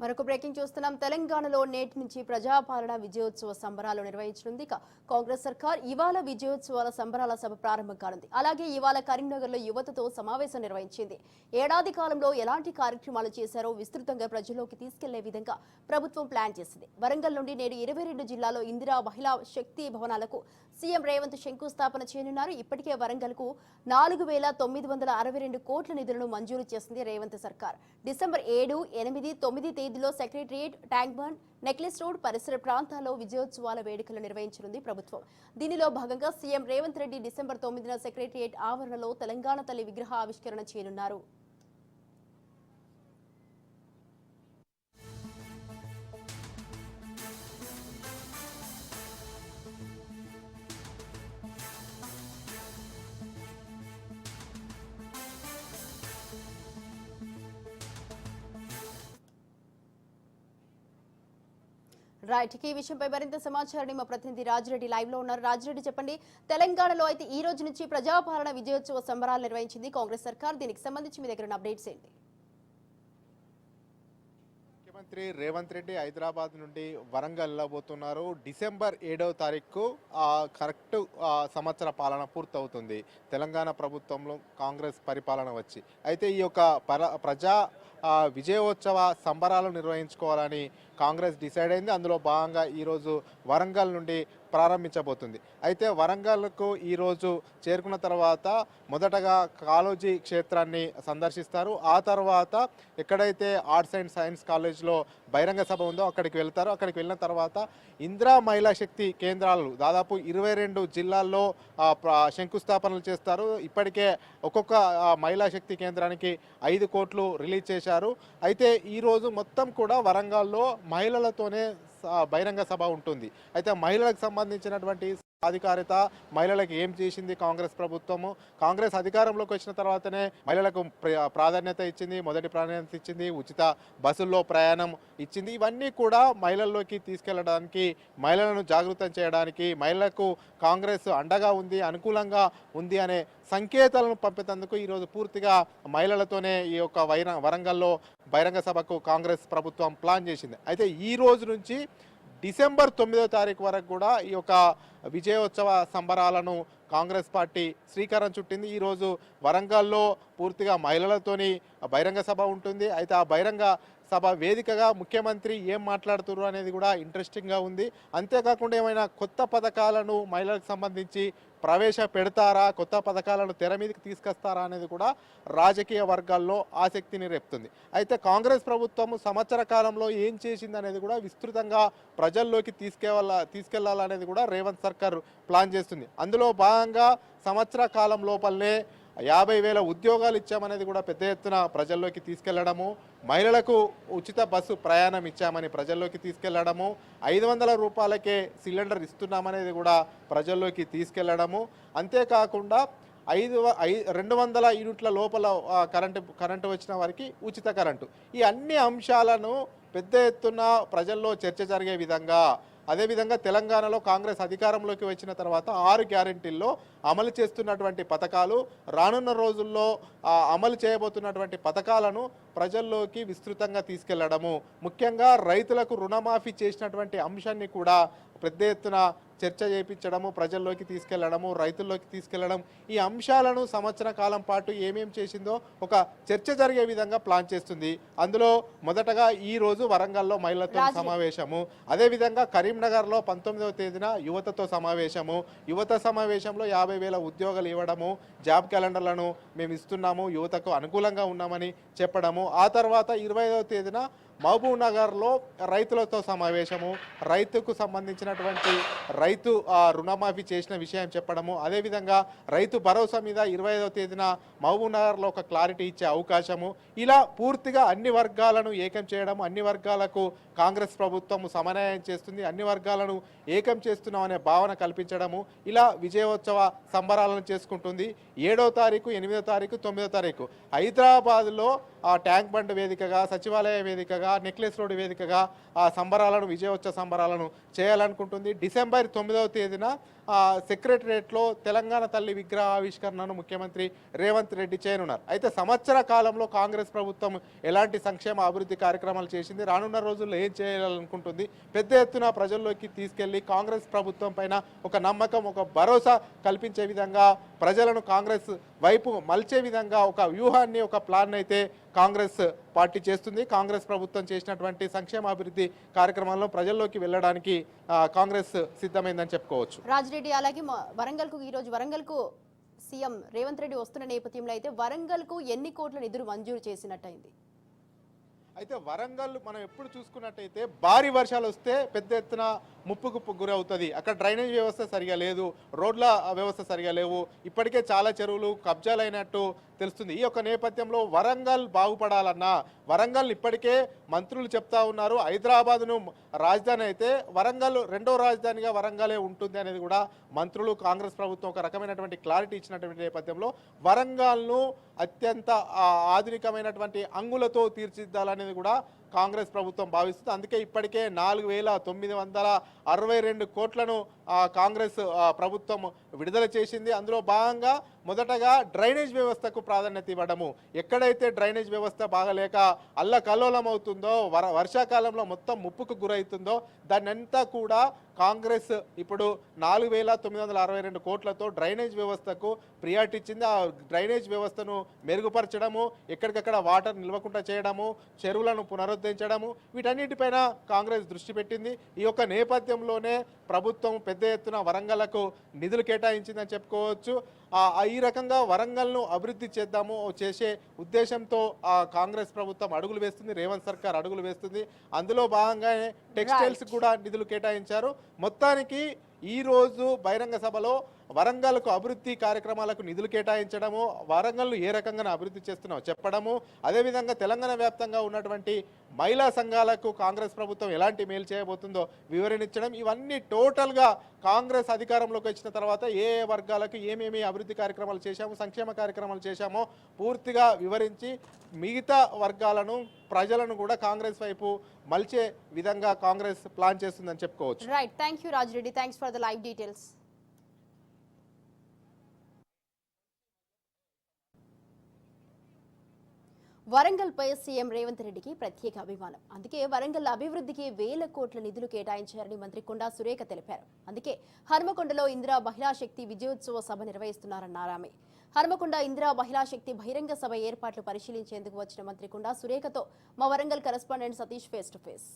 మరొక బ్రేకింగ్ చూస్తున్నాం. తెలంగాణలో నేటి నుంచి ప్రజాపాలన విజయోత్సవ సంబరాలు నిర్వహించనుంది. కాంగ్రెస్ సర్కార్ ఇవాళ విజయోత్సవాల సంబరాల సభ ప్రారంభం కానుంది. అలాగే ఇవాళ కరీంనగర్లో యువతతో సమావేశం నిర్వహించింది. ఏడాది కాలంలో ఎలాంటి కార్యక్రమాలు చేశారో విస్తృతంగా ప్రజల్లోకి తీసుకెళ్లే విధంగా ప్రభుత్వం ప్లాన్ చేసింది. వరంగల్ నుండి నేడు 22 జిల్లాల్లో ఇందిరా మహిళా శక్తి భవనాలకు సీఎం రేవంత్ శంకుస్థాపన చేయనున్నారు. ఇప్పటికే వరంగల్కు 4,962 కోట్ల నిధులను మంజూరు చేసింది రేవంత్ సర్కార్. డిసెంబర్ 7, 8, 9 తేదీలో సెక్రటరియట్, ట్యాంక్ బండ్, నెక్లెస్ రోడ్ పరిసర ప్రాంతాల్లో విజయోత్సవాల వేడుకలు నిర్వహించనుంది ప్రభుత్వం. దీనిలో భాగంగా సీఎం రేవంత్ రెడ్డి డిసెంబర్ 9న సెక్రటరియట్ ఆవరణలో తెలంగాణ తల్లి విగ్రహ ఆవిష్కరణ చేయనున్నారు. రైట్, ఈ విషయంపై మరింత సమాచారాన్ని మా ప్రతినిధి రాజిరెడ్డి లైవ్ లో ఉన్నారు. రాజిరెడ్డి, చెప్పండి, తెలంగాణలో అయితే ఈ రోజు నుంచి ప్రజాపాలన విజయోత్సవ సంబరాలు నిర్వహించింది కాంగ్రెస్ సర్కార్. దీనికి సంబంధించి మీ దగ్గర ఉన్న అప్డేట్స్ ఏంటి? ముఖ్యమంత్రి రేవంత్ రెడ్డి హైదరాబాద్ నుండి వరంగల్ వెళ్ళబోతున్నారు. డిసెంబర్ 7వ తారీఖు కరెక్ట్ సంవత్సర పాలన పూర్తవుతుంది తెలంగాణ ప్రభుత్వంలో కాంగ్రెస్ పరిపాలన వచ్చి. అయితే ఈ యొక్క ప్రజా విజయోత్సవ సంబరాలు నిర్వహించుకోవాలని కాంగ్రెస్ డిసైడ్ అయింది. అందులో భాగంగా ఈరోజు వరంగల్ నుండి ప్రారంభించబోతుంది. అయితే వరంగల్కు ఈరోజు చేరుకున్న తర్వాత మొదటగా కాళోజీ క్షేత్రాన్ని సందర్శిస్తారు. ఆ తర్వాత ఎక్కడైతే ఆర్ట్స్ అండ్ సైన్స్ కాలేజ్లో బహిరంగ సభ ఉందో అక్కడికి వెళ్తారు. అక్కడికి వెళ్ళిన తర్వాత ఇందిరా మహిళా శక్తి కేంద్రాలు దాదాపు 22 జిల్లాల్లో శంకుస్థాపనలు చేస్తారు. ఇప్పటికే ఒక్కొక్క మహిళా శక్తి కేంద్రానికి 5 కోట్లు రిలీజ్ చేశారు. అయితే ఈరోజు మొత్తం కూడా వరంగల్లో మహిళలతోనే బహిరంగ సభ ఉంటుంది. అయితే మహిళలకు సంబంధించినటువంటి సాధికారిత, మహిళలకు ఏం చేసింది కాంగ్రెస్ ప్రభుత్వము, కాంగ్రెస్ అధికారంలోకి వచ్చిన తర్వాతనే మహిళలకు ప్రాధాన్యత ఇచ్చింది, మొదటి ప్రాధాన్యత ఇచ్చింది, ఉచిత బస్సుల్లో ప్రయాణం ఇచ్చింది. ఇవన్నీ కూడా మహిళల్లోకి తీసుకెళ్లడానికి, మహిళలను జాగృతం చేయడానికి, మహిళలకు కాంగ్రెస్ అండగా ఉంది, అనుకూలంగా ఉంది అనే సంకేతాలను పంపేందుకు ఈరోజు పూర్తిగా మహిళలతోనే ఈ యొక్క వరంగల్లో బహిరంగ సభకు కాంగ్రెస్ ప్రభుత్వం ప్లాన్ చేసింది. అయితే ఈ రోజు నుంచి డిసెంబర్ 9వ తారీఖు వరకు కూడా ఈ యొక్క విజయోత్సవ సంబరాలను కాంగ్రెస్ పార్టీ శ్రీకారం చుట్టింది. ఈరోజు వరంగల్లో పూర్తిగా మహిళలతోని బహిరంగ సభ ఉంటుంది. అయితే ఆ బహిరంగ సభ వేదికగా ముఖ్యమంత్రి ఏం మాట్లాడుతున్నారు అనేది కూడా ఇంట్రెస్టింగ్గా ఉంది. అంతేకాకుండా ఏమైనా కొత్త పథకాలను మహిళలకు సంబంధించి ప్రవేశపెడతారా, కొత్త పథకాలను తెర మీదకి తీసుకొస్తారా అనేది కూడా రాజకీయ వర్గాల్లో ఆసక్తిని రేపుతుంది. అయితే ప్రభుత్వం సంవత్సర కాలంలో ఏం చేసింది అనేది కూడా విస్తృతంగా ప్రజల్లోకి తీసుకెళ్లాలనేది కూడా రేవంత్ సర్కార్ ప్లాన్ చేస్తుంది. అందులో భాగంగా సంవత్సర కాలం లోపలనే 50,000 ఉద్యోగాలు ఇచ్చామనేది కూడా పెద్ద ఎత్తున ప్రజల్లోకి తీసుకెళ్లడము, మహిళలకు ఉచిత బస్సు ప్రయాణం ఇచ్చామని ప్రజల్లోకి తీసుకెళ్లడము, 500 రూపాయలకే సిలిండర్ ఇస్తున్నామనేది కూడా ప్రజల్లోకి తీసుకెళ్లడము, అంతేకాకుండా 200 యూనిట్ల లోపల కరెంటు వచ్చిన వారికి ఉచిత కరెంటు, ఈ అన్ని అంశాలను పెద్ద ఎత్తున ప్రజల్లో చర్చ జరిగే విధంగా, అదేవిధంగా తెలంగాణలో కాంగ్రెస్ అధికారంలోకి వచ్చిన తర్వాత 6 గ్యారెంటీల్లో అమలు చేస్తున్నటువంటి పథకాలు, రానున్న రోజుల్లో అమలు చేయబోతున్నటువంటి పథకాలను ప్రజల్లోకి విస్తృతంగా తీసుకెళ్లడము, ముఖ్యంగా రైతులకు రుణమాఫీ చేసినటువంటి అంశాన్ని కూడా పెద్ద ఎత్తున చర్చ చేయించడము, ప్రజల్లోకి తీసుకెళ్లడము, రైతుల్లోకి తీసుకెళ్లడం, ఈ అంశాలను సంవత్సర కాలం పాటు ఏమేం చేసిందో ఒక చర్చ జరిగే విధంగా ప్లాన్ చేస్తుంది. అందులో మొదటగా ఈ రోజు వరంగల్లో మహిళలతో సమావేశము, అదేవిధంగా కరీంనగర్లో 19వ తేదీన యువతతో సమావేశము, యువత సమావేశంలో 50,000 ఉద్యోగాలు ఇవ్వడము, జాబ్ క్యాలెండర్లను మేము ఇస్తున్నాము, యువతకు అనుకూలంగా ఉన్నామని చెప్పడము, ఆ తర్వాత 25వ తేదీన మహబూబ్ నగర్లో రైతులతో సమావేశము, రైతుకు సంబంధించినటువంటి రైతు రుణమాఫీ చేసిన విషయం చెప్పడము, అదేవిధంగా రైతు భరోసా మీద 25వ తేదీన మహబూబ్ నగర్లో ఒక క్లారిటీ ఇచ్చే అవకాశము, ఇలా పూర్తిగా అన్ని వర్గాలను ఏకం చేయడము, అన్ని వర్గాలకు కాంగ్రెస్ ప్రభుత్వం సమన్వయం చేస్తుంది, అన్ని వర్గాలను ఏకం చేస్తున్నాం అనే భావన కల్పించడము, ఇలా విజయోత్సవ సంబరాలను చేసుకుంటుంది. 7వ తారీఖు, 8వ తారీఖు, 9వ తారీఖు హైదరాబాద్లో ట్యాంక్ బండ్ వేదికగా, సచివాలయ వేదికగా, నెక్లెస్ రోడ్ వేదికగా ఆ సంబరాలను, విజయోత్సవ సంబరాలను చేయాలనుకుంటుంది. డిసెంబర్ 9వ తేదీన సెక్రటరియట్లో తెలంగాణ తల్లి విగ్రహ ఆవిష్కరణను ముఖ్యమంత్రి రేవంత్ రెడ్డి చేయనున్నారు. అయితే సంవత్సర కాలంలో కాంగ్రెస్ ప్రభుత్వం ఎలాంటి సంక్షేమ అభివృద్ధి కార్యక్రమాలు చేసింది, రానున్న రోజుల్లో ఏం చేయాలనుకుంటుంది, పెద్ద ఎత్తున ప్రజల్లోకి తీసుకెళ్లి కాంగ్రెస్ ప్రభుత్వం పైన ఒక నమ్మకం, ఒక భరోసా కల్పించే విధంగా, ప్రజలను కాంగ్రెస్ వైపు మలిచే విధంగా ఒక వ్యూహాన్ని, ఒక ప్లాన్ అయితే కాంగ్రెస్ పార్టీ చేస్తుంది. కాంగ్రెస్ ప్రభుత్వం చేసినటువంటి సంక్షేమ అభివృద్ధి కార్యక్రమాల్లో ప్రజల్లోకి వెళ్ళడానికి కాంగ్రెస్ సిద్ధమైందని చెప్పుకోవచ్చు. రాజిరెడ్డి, అలాగే వరంగల్కు సీఎం రేవంత్ రెడ్డి వస్తున్న నేపథ్యంలో అయితే వరంగల్కు ఎన్ని కోట్ల నిధులు మంజూరు చేసినట్టయింది? అయితే వరంగల్ మనం ఎప్పుడు చూసుకున్నట్టయితే భారీ వర్షాలు వస్తే పెద్ద ఎత్తున ముప్పుకు గురవుతుంది. అక్కడ డ్రైనేజ్ వ్యవస్థ సరిగా లేదు, రోడ్ల వ్యవస్థ సరిగా లేవు, ఇప్పటికే చాలా చెరువులు కబ్జాలైనట్టు తెలుస్తుంది. ఈ యొక్క నేపథ్యంలో వరంగల్ బాగుపడాలన్నా, వరంగల్ ఇప్పటికే మంత్రులు చెప్తా ఉన్నారు హైదరాబాద్ను రాజధాని అయితే వరంగల్ రెండో రాజధానిగా వరంగలే ఉంటుంది అనేది కూడా మంత్రులు, కాంగ్రెస్ ప్రభుత్వం ఒక రకమైనటువంటి క్లారిటీ ఇచ్చినటువంటి నేపథ్యంలో వరంగల్ను అత్యంత ఆధునికమైనటువంటి అంగులతో తీర్చిదిద్దాలనేది కూడా కాంగ్రెస్ ప్రభుత్వం భావిస్తుంది. అందుకే ఇప్పటికే 4,962 కోట్లను కాంగ్రెస్ ప్రభుత్వం విడుదల చేసింది. అందులో భాగంగా మొదటగా డ్రైనేజ్ వ్యవస్థకు ప్రాధాన్యత ఇవ్వడము. ఎక్కడైతే డ్రైనేజ్ వ్యవస్థ బాగలేక అల్లకల్లోలం అవుతుందో, వర్షాకాలంలో మొత్తం ముప్పుకు గురవుతుందో దాన్నంతా కూడా కాంగ్రెస్ ఇప్పుడు 4,962 కోట్లతో డ్రైనేజ్ వ్యవస్థకు ప్రియారిటీ ఇచ్చింది. ఆ డ్రైనేజ్ వ్యవస్థను మెరుగుపరచడము, ఎక్కడికక్కడ వాటర్ నిల్వకుండా చేయడము, చెరువులను పునరుద్ధరించడము, వీటన్నిటిపైన కాంగ్రెస్ దృష్టి పెట్టింది. ఈ యొక్క నేపథ్యంలోనే ప్రభుత్వం పెద్ద ఎత్తున వరంగల్కు నిధులు కేటాయించిందని చెప్పుకోవచ్చు. ఈ రకంగా వరంగల్ను అభివృద్ధి చేసే ఉద్దేశంతో కాంగ్రెస్ ప్రభుత్వం అడుగులు వేస్తుంది, రేవంత్ సర్కార్ అడుగులు వేస్తుంది. అందులో భాగంగానే టెక్స్టైల్స్ కూడా నిధులు కేటాయించారు. మొత్తానికి ఈ రోజు బహిరంగ సభలో వరంగల్కు అభివృద్ధి కార్యక్రమాలకు నిధులు కేటాయించడము, వరంగల్ను ఏ రకంగా అభివృద్ధి చేస్తున్నామో చెప్పడము, అదేవిధంగా తెలంగాణ వ్యాప్తంగా ఉన్నటువంటి మహిళా సంఘాలకు కాంగ్రెస్ ప్రభుత్వం ఎలాంటి మేలు చేయబోతుందో వివరణించడం, ఇవన్నీ టోటల్గా కాంగ్రెస్ అధికారంలోకి వచ్చిన తర్వాత ఏ వర్గాలకు ఏమేమి అభివృద్ధి కార్యక్రమాలు చేశామో, సంక్షేమ కార్యక్రమాలు చేశామో పూర్తిగా వివరించి మిగతా వర్గాలను, ప్రజలను కూడా కాంగ్రెస్ వైపు మలిచే విధంగా కాంగ్రెస్ ప్లాన్ చేస్తుందని చెప్పుకోవచ్చు. Right, thank you Rajireddy, thanks for the live details. Warangal పై సీఎం రేవంత్ రెడ్డికి ప్రత్యేక అభిమానం. అందుకే వరంగల్ అభివృద్ధికి వేల కోట్ల నిధులు కేటాయించారని మంత్రి కొండా సురేఖ తెలిపారు. అందుకే హన్మకొండలో ఇందిరా మహిళా శక్తి విజయోత్సవ సభ నిర్వహిస్తున్నారన్నారు ఆమె. హన్మకొండ ఇందిరా మహిళా శక్తి బహిరంగ సభ ఏర్పాట్లు పరిశీలించేందుకు వచ్చిన మంత్రి కొండా సురేఖతో మా Warangal correspondent Satish face to face.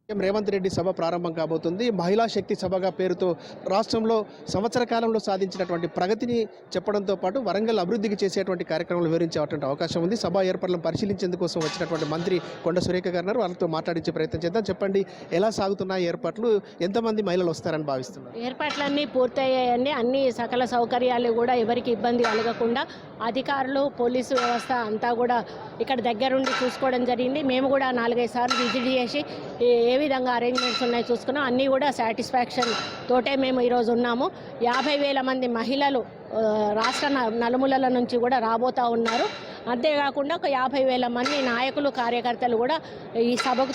Revanth Reddy సభ ప్రారంభం కాబోతుంది. మహిళా శక్తి సభగా పేరుతో రాష్ట్రంలో సంవత్సర కాలంలో సాధించినటువంటి ప్రగతిని చెప్పడంతో పాటు వరంగల్ అభివృద్ధికి చేసేటువంటి కార్యక్రమాలు వివరించేటువంటి అవకాశం ఉంది. సభ ఏర్పాట్లను పరిశీలించేందుకోసం వచ్చినటువంటి మంత్రి కొండ సురేఖ గారు వాళ్ళతో మాట్లాడించే ప్రయత్నం చేద్దాం. చెప్పండి, ఎలా సాగుతున్నాయి ఏర్పాట్లు, ఎంతమంది మహిళలు వస్తారని భావిస్తున్నారు? ఏర్పాట్లన్నీ పూర్తయ్యాయండి. అన్ని సకల సౌకర్యాలు కూడా ఎవరికి ఇబ్బంది కలగకుండా అధికారులు, పోలీసు వ్యవస్థ అంతా కూడా ఇక్కడ దగ్గరుండి చూసుకోవడం జరిగింది. మేము కూడా 4-5 సార్లు విజిట్ చేసి ఏ విధంగా అరేంజ్మెంట్స్ ఉన్నాయో చూసుకున్నాం. అన్నీ కూడా సాటిస్ఫాక్షన్ తోటే మేము ఈరోజు ఉన్నాము. 50,000 మంది మహిళలు రాష్ట్ర నలుమూలల నుంచి కూడా రాబోతూ ఉన్నారు. అంతేకాకుండా ఒక 50,000 మంది నాయకులు, కార్యకర్తలు కూడా ఈ సభకు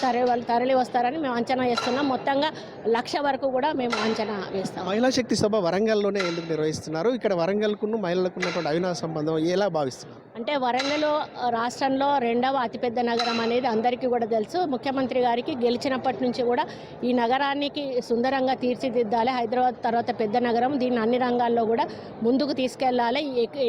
తరలి వస్తారని మేము అంచనా వేస్తున్నాం. మొత్తంగా 1,00,000 వరకు కూడా మేము అంచనా వేస్తాం. మహిళా శక్తి సభ వరంగల్లోనే ఎందుకు నిర్వహిస్తున్నారు? ఇక్కడ వరంగల్కును మహిళలకు ఉన్నటువంటి అవినాశ సంబంధం ఎలా భావిస్తున్నారు? అంటే వరంగల్ రాష్ట్రంలో 2వ అతిపెద్ద నగరం అనేది అందరికీ కూడా తెలుసు. ముఖ్యమంత్రి గారికి గెలిచినప్పటి నుంచి కూడా ఈ నగరానికి సుందరంగా తీర్చిదిద్దాలి, హైదరాబాద్ తర్వాత పెద్ద నగరం, దీన్ని అన్ని రంగాల్లో కూడా ముందుకు తీసుకెళ్లాలి,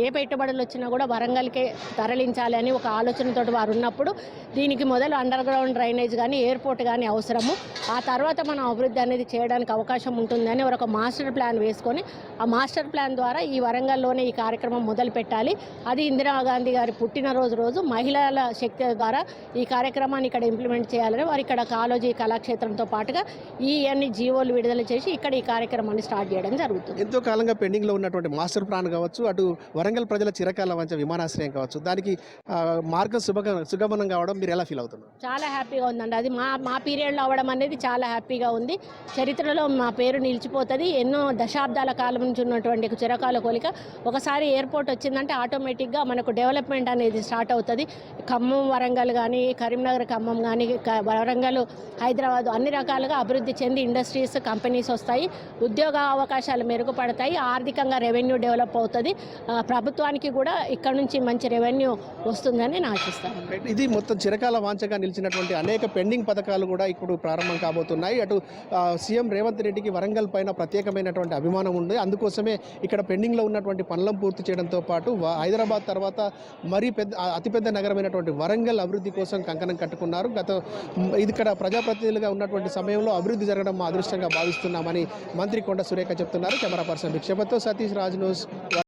ఏ పెట్టుబడులు వచ్చినా కూడా వరంగల్కే తరలించాలి అని ఒక ఆలోచనతో వారు ఉన్నప్పుడు దీనికి మొదలు అండర్ గ్రౌండ్ డ్రైనేజ్ కానీ, ఎయిర్పోర్ట్ కానీ అవసరము. ఆ తర్వాత మనం అభివృద్ధి అనేది చేయడానికి అవకాశం ఉంటుందని ఒక మాస్టర్ ప్లాన్ వేసుకొని ఆ మాస్టర్ ప్లాన్ ద్వారా ఈ వరంగల్లోనే ఈ కార్యక్రమం మొదలు పెట్టాలి. అది ఇందిరాగాంధీ గాంధీ గారి పుట్టినరోజు రోజు మహిళల శక్తి ద్వారా ఈ కార్యక్రమాన్ని ఇక్కడ ఇంప్లిమెంట్ చేయాలని వారు ఇక్కడ కాలోజీ కళాక్షేత్రంతో పాటుగా అన్ని జీవోలు విడుదల చేసి ఇక్కడ ఈ కార్యక్రమాన్ని స్టార్ట్ చేయడం జరుగుతుంది. ఎంతో కాలంగా పెండింగ్లో ఉన్నటువంటి మాస్టర్ ప్లాన్ కావచ్చు, అటు వరంగల్ ప్రజల చిరకాల వంచ విమానాశ్రయం కావచ్చు, దానికి మార్గం సుగమనం కావడం మీరు ఎలా ఫీల్ అవుతున్నారు? చాలా హ్యాపీగా ఉందండి. అది మా పీరియడ్లో అవ్వడం అనేది చాలా హ్యాపీగా ఉంది. చరిత్రలో మా పేరు నిలిచిపోతుంది. ఎన్నో దశాబ్దాల కాలం నుంచి ఉన్నటువంటి చిరకాల కోలిక ఒకసారి ఎయిర్పోర్ట్ వచ్చిందంటే ఆటోమేటిక్గా మనకు డెవలప్మెంట్ అనేది స్టార్ట్ అవుతుంది. ఖమ్మం వరంగల్ కానీ, కరీంనగర్ ఖమ్మం కానీ, వరంగల్ హైదరాబాద్ అన్ని రకాలుగా అభివృద్ధి చెంది ఇండస్ట్రీస్ కంపెనీస్ వస్తాయి, ఉద్యోగ అవకాశాలు మెరుగుపడతాయి, ఆర్థికంగా రెవెన్యూ డెవలప్ అవుతుంది. ప్రభుత్వానికి కూడా ఇక్కడ నుంచి మంచి రెవెన్యూ వస్తుందని నేను ఆశిస్తాను. ఇది మొత్తం చిరకాల వాంఛగా నిలిచినటువంటి అనేక పెండింగ్ పథకాలు కూడా ఇప్పుడు ప్రారంభం కాబోతున్నాయి. అటు సీఎం రేవంత్ రెడ్డికి వరంగల్ పైన ప్రత్యేకమైనటువంటి అభిమానం ఉంది. అందుకోసమే ఇక్కడ పెండింగ్లో ఉన్నటువంటి పనులను పూర్తి చేయడంతో పాటు హైదరాబాద్ తర్వాత మరీ అతిపెద్ద నగరమైనటువంటి వరంగల్ అభివృద్ధి కోసం కంకణం కట్టుకున్నారు. ఇది ఇక్కడ ప్రజాప్రతినిధులుగా ఉన్నటువంటి సమయంలో అభివృద్ధి జరగడం మా అదృష్టంగా భావిస్తున్నామని మంత్రి కొండ సురేఖ చెప్తున్నారు. కెమెరా పర్సన్ భిక్షపతితో సతీష్ రాజ్ న్యూస్.